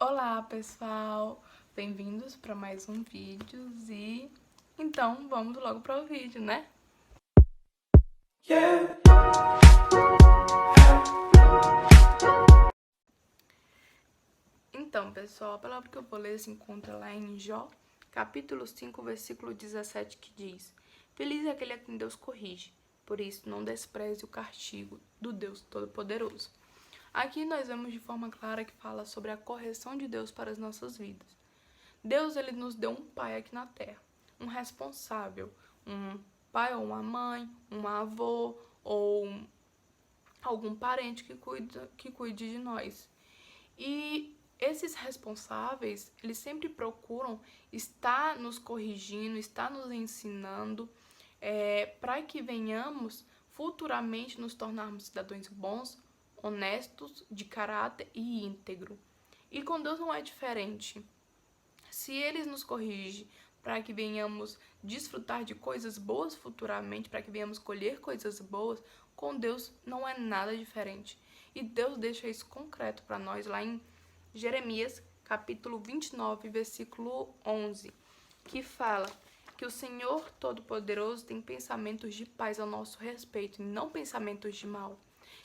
Olá pessoal, bem-vindos para mais um vídeo e então vamos logo para o vídeo, né? Então pessoal, a palavra que eu vou ler se encontra lá em Jó, capítulo 5, versículo 17, que diz: Feliz é aquele a quem Deus corrige, por isso não despreze o castigo do Deus Todo-Poderoso. Aqui nós vemos de forma clara que fala sobre a correção de Deus para as nossas vidas. Deus, ele nos deu um pai aqui na terra, um responsável, um pai ou uma mãe, um avô ou algum parente que cuide de nós. E esses responsáveis, eles sempre procuram estar nos corrigindo, estar nos ensinando, para que venhamos futuramente nos tornarmos cidadãos bons, honestos, de caráter e íntegro. E com Deus não é diferente. Se eles nos corrigem para que venhamos desfrutar de coisas boas futuramente, para que venhamos colher coisas boas, com Deus não é nada diferente. E Deus deixa isso concreto para nós lá em Jeremias, capítulo 29, versículo 11, que fala que o Senhor Todo-Poderoso tem pensamentos de paz ao nosso respeito, e não pensamentos de mal.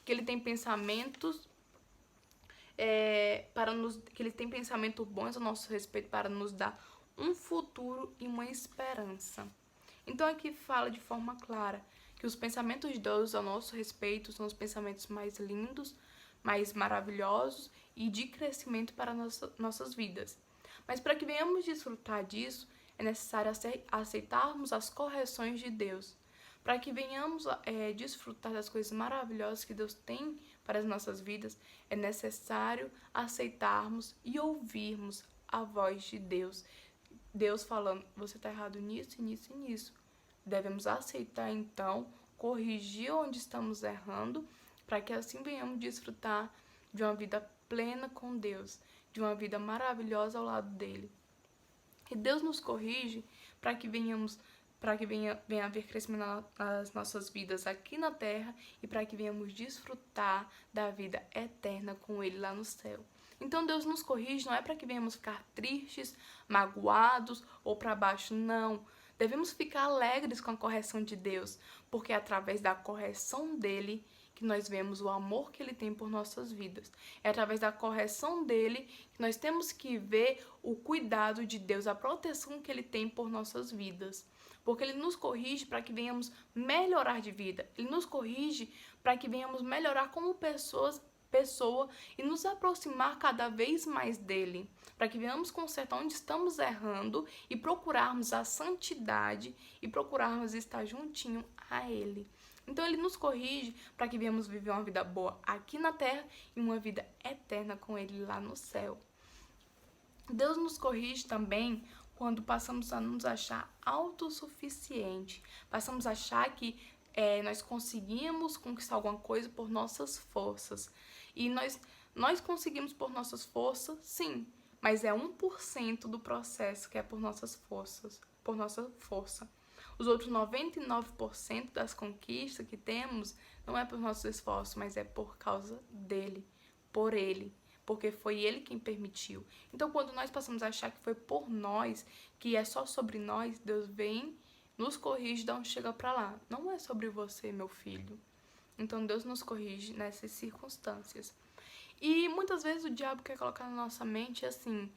Que ele tem pensamentos que ele tem pensamentos bons a nosso respeito para nos dar um futuro e uma esperança. Então aqui fala de forma clara que os pensamentos de Deus a nosso respeito são os pensamentos mais lindos, mais maravilhosos e de crescimento para nossas vidas. Mas para que venhamos desfrutar disso, é necessário aceitarmos as correções de Deus. Para que venhamos desfrutar das coisas maravilhosas que Deus tem para as nossas vidas, é necessário aceitarmos e ouvirmos a voz de Deus. Deus falando, você está errado nisso, nisso e nisso. Devemos aceitar então, corrigir onde estamos errando, para que assim venhamos desfrutar de uma vida plena com Deus, de uma vida maravilhosa ao lado dele. E Deus nos corrige para que venha haver crescimento nas nossas vidas aqui na terra e para que venhamos desfrutar da vida eterna com Ele lá no céu. Então Deus nos corrige não é para que venhamos ficar tristes, magoados ou para baixo, não. Devemos ficar alegres com a correção de Deus, porque é através da correção dele que nós vemos o amor que ele tem por nossas vidas. É através da correção dele que nós temos que ver o cuidado de Deus, a proteção que ele tem por nossas vidas. Porque ele nos corrige para que venhamos melhorar de vida. Ele nos corrige para que venhamos melhorar como pessoa e nos aproximar cada vez mais dele, para que venhamos consertar onde estamos errando e procurarmos a santidade e procurarmos estar juntinho a ele. Então ele nos corrige para que venhamos viver uma vida boa aqui na terra e uma vida eterna com ele lá no céu. Deus nos corrige também quando passamos a nos achar autossuficiente, passamos a achar que nós conseguimos conquistar alguma coisa por nossas forças. E nós conseguimos por nossas forças, sim, mas é 1% do processo que é por nossas forças, por nossa força. Os outros 99% das conquistas que temos não é por nosso esforço, mas é por causa dele, por ele, porque foi ele quem permitiu. Então, quando nós passamos a achar que foi por nós, que é só sobre nós, Deus vem, nos corrige, dá um chega pra lá. Não é sobre você, meu filho. Então, Deus nos corrige nessas circunstâncias. E muitas vezes o diabo quer colocar na nossa mente assim: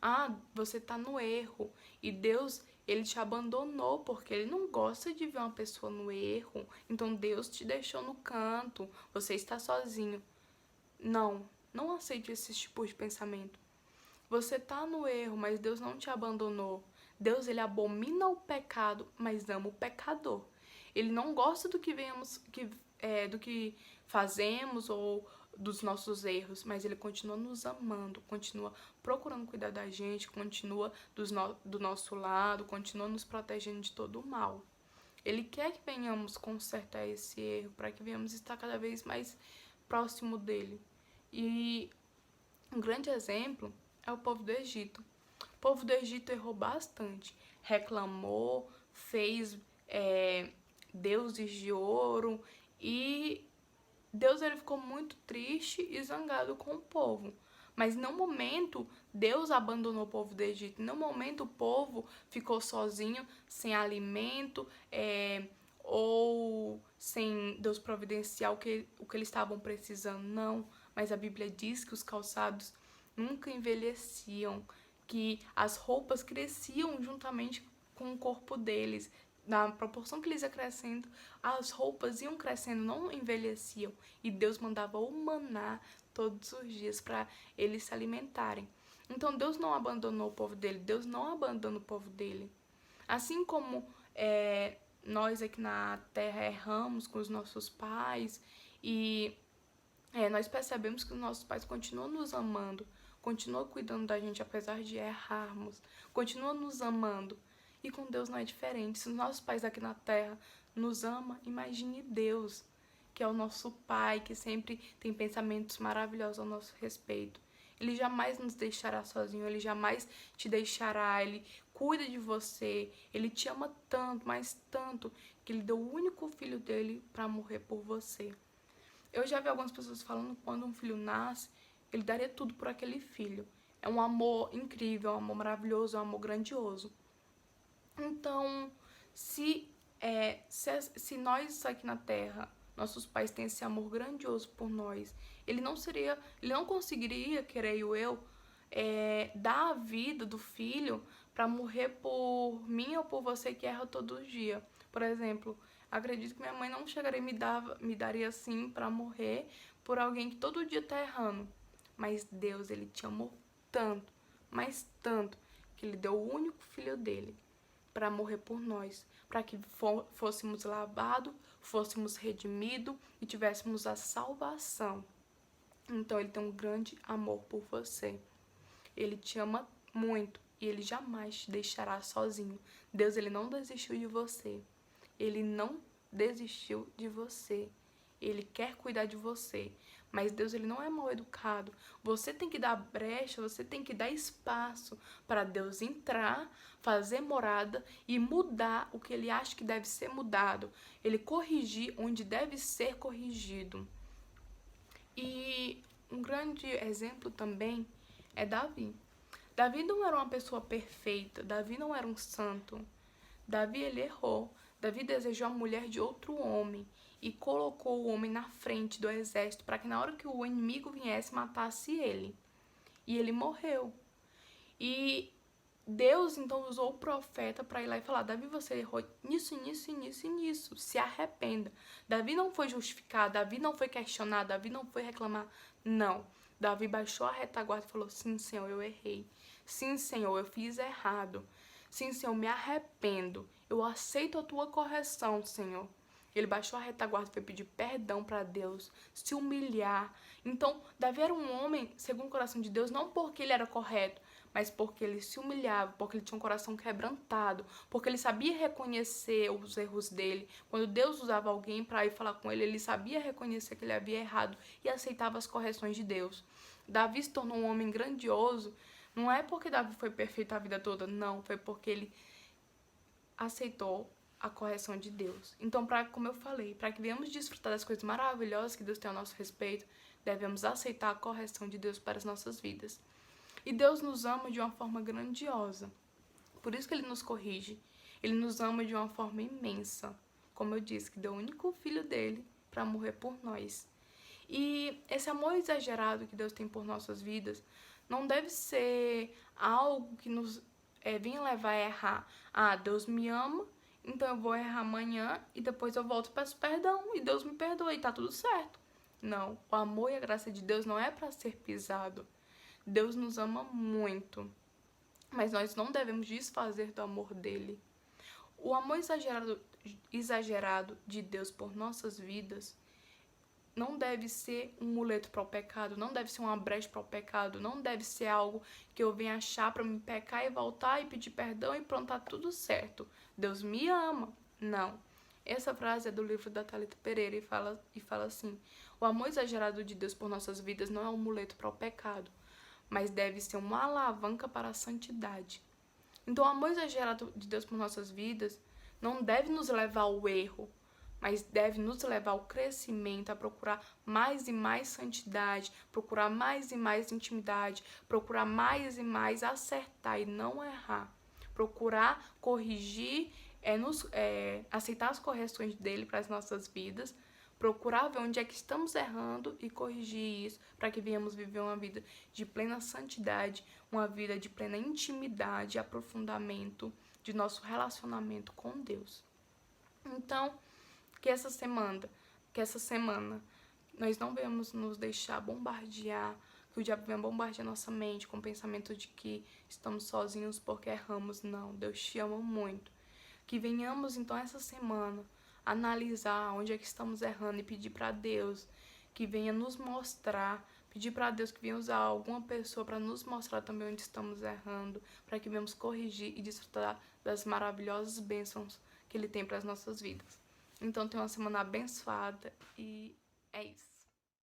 ah, você tá no erro e Deus, ele te abandonou porque ele não gosta de ver uma pessoa no erro. Então Deus te deixou no canto, você está sozinho. Não aceite esse tipo de pensamento. Você tá no erro, mas Deus não te abandonou. Deus, ele abomina o pecado, mas ama o pecador. Ele não gosta do que fazemos ou dos nossos erros, mas ele continua nos amando, continua procurando cuidar da gente, continua do nosso lado, continua nos protegendo de todo o mal. Ele quer que venhamos consertar esse erro, para que venhamos estar cada vez mais próximo dele. E um grande exemplo é o povo do Egito. O povo do Egito errou bastante, reclamou, fez deuses de ouro e Deus, ele ficou muito triste e zangado com o povo. Mas em nenhum momento Deus abandonou o povo do Egito. Em nenhum momento o povo ficou sozinho, sem alimento, ou sem Deus providenciar o que eles estavam precisando. Não, mas a Bíblia diz que os calçados nunca envelheciam, que as roupas cresciam juntamente com o corpo deles. Na proporção que eles iam crescendo, as roupas iam crescendo, não envelheciam. E Deus mandava o maná todos os dias para eles se alimentarem. Então Deus não abandonou o povo dele, Deus não abandona o povo dele. Assim como nós aqui na terra erramos com os nossos pais e nós percebemos que os nossos pais continuam nos amando, continuam cuidando da gente apesar de errarmos, continuam nos amando. E com Deus não é diferente. Se os nossos pais aqui na terra nos amam, imagine Deus, que é o nosso Pai, que sempre tem pensamentos maravilhosos ao nosso respeito. Ele jamais nos deixará sozinho, Ele jamais te deixará, Ele cuida de você, Ele te ama tanto, mas tanto, que Ele deu o único filho dele para morrer por você. Eu já vi algumas pessoas falando que quando um filho nasce, ele daria tudo por aquele filho. É um amor incrível, é um amor maravilhoso, é um amor grandioso. Então, se nós aqui na Terra, nossos pais têm esse amor grandioso por nós, ele não conseguiria, creio eu, dar a vida do filho para morrer por mim ou por você que erra todo dia. Por exemplo, acredito que minha mãe não chegaria e me daria assim para morrer por alguém que todo dia tá errando. Mas Deus, Ele te amou tanto, mas tanto, que Ele deu o único filho dele para morrer por nós, para que fôssemos lavados, fôssemos redimidos e tivéssemos a salvação. Então Ele tem um grande amor por você. Ele te ama muito e Ele jamais te deixará sozinho. Deus, Ele não desistiu de você. Ele não desistiu de você. Ele quer cuidar de você. Mas Deus, Ele não é mal educado. Você tem que dar brecha, você tem que dar espaço para Deus entrar, fazer morada e mudar o que Ele acha que deve ser mudado. Ele corrigir onde deve ser corrigido. E um grande exemplo também é Davi. Davi não era uma pessoa perfeita. Davi não era um santo. Davi, ele errou. Davi desejou a mulher de outro homem e colocou o homem na frente do exército para que na hora que o inimigo viesse, matasse ele. E ele morreu. E Deus então usou o profeta para ir lá e falar: Davi, você errou nisso, nisso, nisso e nisso. Se arrependa. Davi não foi justificar, Davi não foi questionar, Davi não foi reclamar. Não. Davi baixou a retaguarda e falou: sim, Senhor, eu errei. Sim, Senhor, eu fiz errado. Sim, Senhor, me arrependo. Eu aceito a tua correção, Senhor. Ele baixou a retaguarda e foi pedir perdão para Deus, se humilhar. Então, Davi era um homem segundo o coração de Deus, não porque ele era correto, mas porque ele se humilhava, porque ele tinha um coração quebrantado, porque ele sabia reconhecer os erros dele. Quando Deus usava alguém para ir falar com ele, ele sabia reconhecer que ele havia errado e aceitava as correções de Deus. Davi se tornou um homem grandioso, não é porque Davi foi perfeito a vida toda, não, foi porque ele aceitou a correção de Deus. Então, como eu falei, para que venhamos desfrutar das coisas maravilhosas que Deus tem ao nosso respeito, devemos aceitar a correção de Deus para as nossas vidas. E Deus nos ama de uma forma grandiosa. Por isso que Ele nos corrige. Ele nos ama de uma forma imensa. Como eu disse, que deu o único filho dele para morrer por nós. E esse amor exagerado que Deus tem por nossas vidas não deve ser algo que nos venha levar a errar. Ah, Deus me ama, então eu vou errar amanhã e depois eu volto e peço perdão e Deus me perdoa e tá tudo certo. Não, o amor e a graça de Deus não é para ser pisado. Deus nos ama muito, mas nós não devemos desfazer do amor dele. O amor exagerado de Deus por nossas vidas não deve ser um muleto para o pecado, não deve ser uma brecha para o pecado, não deve ser algo que eu venha achar para me pecar e voltar e pedir perdão e pronto, tá tudo certo. Deus me ama. Não. Essa frase é do livro da Thalita Pereira e fala assim: o amor exagerado de Deus por nossas vidas não é um muleto para o pecado, mas deve ser uma alavanca para a santidade. Então, o amor exagerado de Deus por nossas vidas não deve nos levar ao erro, mas deve nos levar ao crescimento, a procurar mais e mais santidade, procurar mais e mais intimidade, procurar mais e mais acertar e não errar, procurar corrigir, aceitar as correções dele para as nossas vidas, procurar ver onde é que estamos errando e corrigir isso para que venhamos viver uma vida de plena santidade, uma vida de plena intimidade e aprofundamento de nosso relacionamento com Deus. Então, que essa semana nós não venhamos nos deixar bombardear, que o diabo venha bombardear nossa mente com o pensamento de que estamos sozinhos porque erramos. Não, Deus te ama muito. Que venhamos então essa semana analisar onde é que estamos errando e pedir para Deus que venha nos mostrar, pedir para Deus que venha usar alguma pessoa para nos mostrar também onde estamos errando, para que venhamos corrigir e desfrutar das maravilhosas bênçãos que Ele tem para as nossas vidas. Então, tenha uma semana abençoada e é isso.